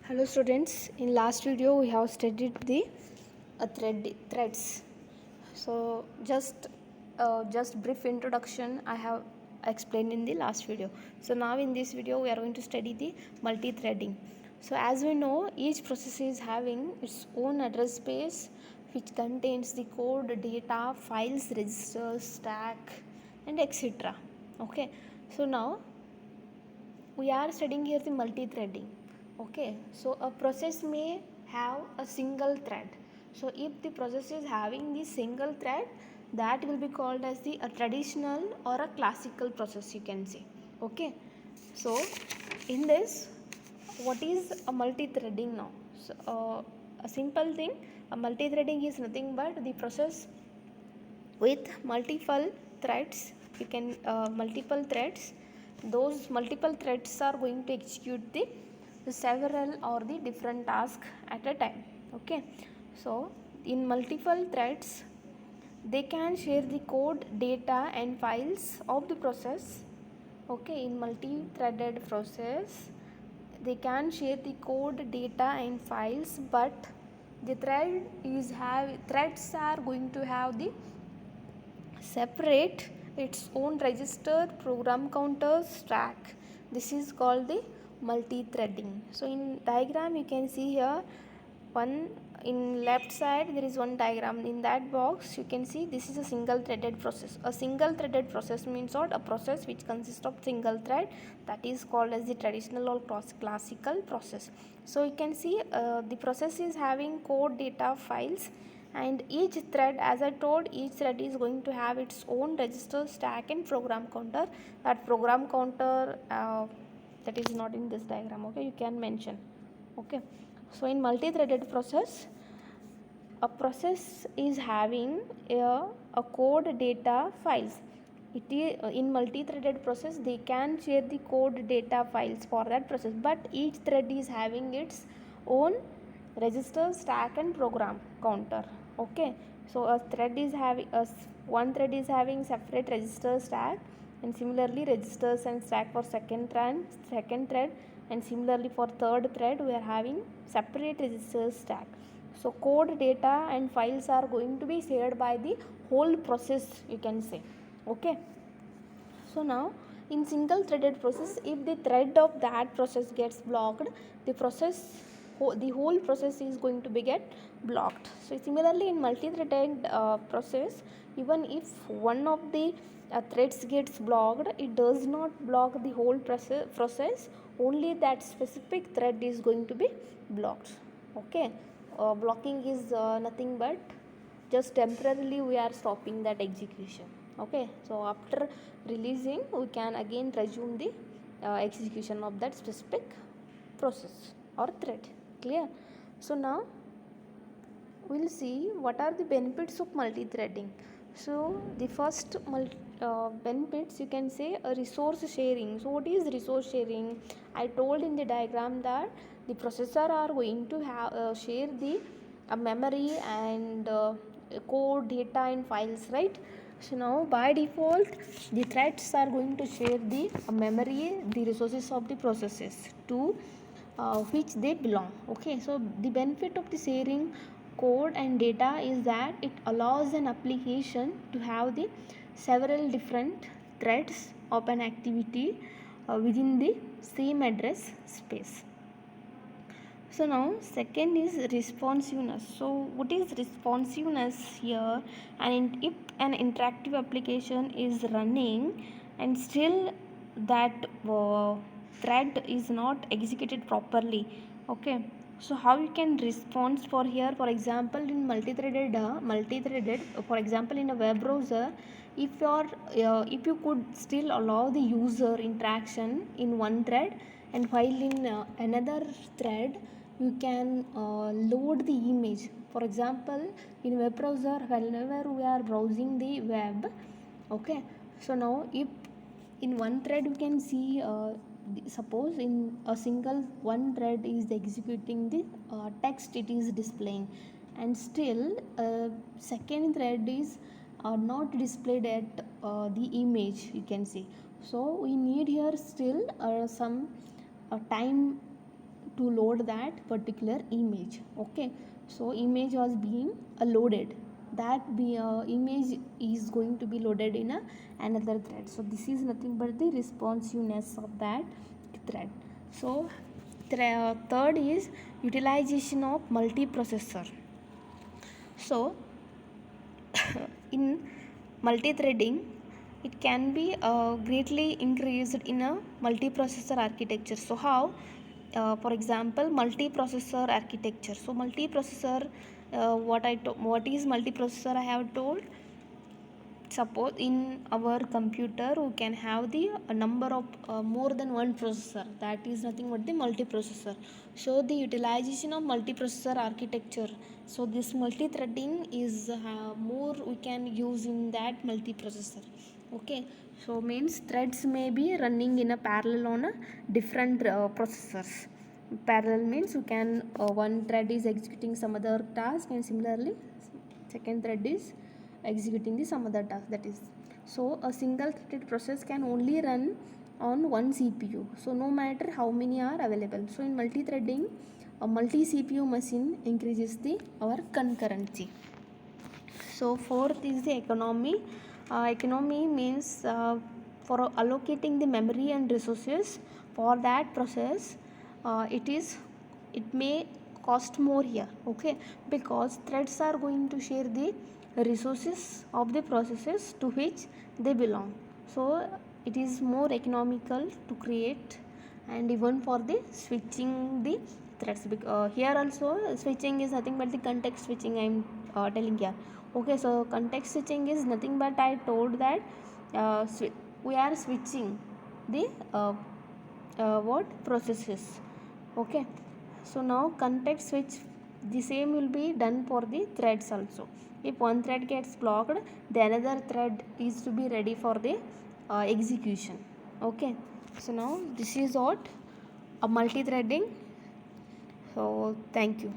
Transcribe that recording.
Hello students, in last video we have studied the threads. So just brief introduction I have explained in the last video. So now in this video we are going to study the multi-threading. So as we know, each process is having its own address space which contains the code, data, files, registers, stack and etc. Okay, so now we are studying here the multi-threading. Okay, so a process may have a single thread. So if the process is having the single thread, that will be called as the a traditional or a classical process, you can say. Okay, so in this, what is a multi-threading now? So, a simple thing, a multi-threading is nothing but the process with multiple threads. You can multiple threads. Those multiple threads are going to execute the several or the different tasks at a time. Okay, so in multiple threads they can share the code, data and files of the process. Okay, in multi-threaded process they can share the code, data and files, but the threads are going to have the separate its own register, program counter, stack. This is called the multi-threading. So in diagram you can see here one in left side there is one diagram. In that box you can see this is a single threaded process. A single threaded process means what? A process which consists of single thread, that is called as the traditional or classical process. So you can see the process is having code, data, files, and each thread, as I told, each thread is going to have its own register, stack and program counter. That program counter that is not in this diagram. Okay, you can mention. Okay, so in multi-threaded process, a process is having a code, data, files. It is in multi-threaded process they can share the code, data, files for that process, but each thread is having its own register, stack and program counter. Okay, so a thread is having one thread is having separate register, stack, and similarly registers and stack for second thread, and similarly for third thread we are having separate register, stack. So code, data and files are going to be shared by the whole process, you can say. Okay, so now in single threaded process, if the thread of that process gets blocked, the whole process is going to be get blocked. So similarly in multi-threaded process, even if one of the threads gets blocked, it does not block the whole process. Only that specific thread is going to be blocked. Okay, blocking is nothing but just temporarily we are stopping that execution. Okay, so after releasing we can again resume the execution of that specific process or thread. Clear? So now we'll see what are the benefits of multi-threading. So the first benefits, you can say, a resource sharing. So what is resource sharing? I told in the diagram that the processor are going to have share the memory and code, data and files, right? So now by default the threads are going to share the memory, the resources of the processes to which they belong. Okay, so the benefit of the sharing code and data is that it allows an application to have the several different threads of an activity within the same address space. So now second is responsiveness. So what is responsiveness here? And if an interactive application is running and still that thread is not executed properly, okay, so how you can respond for here? For example, in multi-threaded, for example in a web browser, if you could still allow the user interaction in one thread, and while in another thread you can load the image. For example, in web browser, whenever we are browsing the web, okay, so now if in one thread you can see suppose in a single one thread is executing the text it is displaying, and still second thread is not displayed at the image, you can see. So we need here still some time to load that particular image. Okay, so image was being loaded, that image is going to be loaded in another thread. So this is nothing but the responsiveness of that thread. So third is utilization of multiprocessor. So in multi-threading, it can be greatly increased in a multiprocessor architecture. So how? For example, multiprocessor architecture. So multiprocessor, what is multiprocessor? I have told. Suppose in our computer we can have the number of more than one processor, that is nothing but the multiprocessor. So the utilization of multiprocessor architecture, so this multi-threading is more we can use in that multiprocessor. Okay, so means threads may be running in a parallel on a different processors. Parallel means you can one thread is executing some other task, and similarly second thread is executing the some other task. That is, so a single threaded process can only run on one CPU, so no matter how many are available. So in multi-threading, a multi CPU machine increases the our concurrency. So fourth is the economy. Economy means for allocating the memory and resources for that process, it may cost more here. Okay, because threads are going to share the resources of the processes to which they belong. So it is more economical to create, and even for the switching the threads. Here also switching is nothing but the context switching I am telling here. Okay, so context switching is nothing but I told that we are switching the what processes. Okay, so now context switch, the same will be done for the threads also. If one thread gets blocked, the another thread is to be ready for the execution. Okay, so now this is what a multi-threading. So thank you.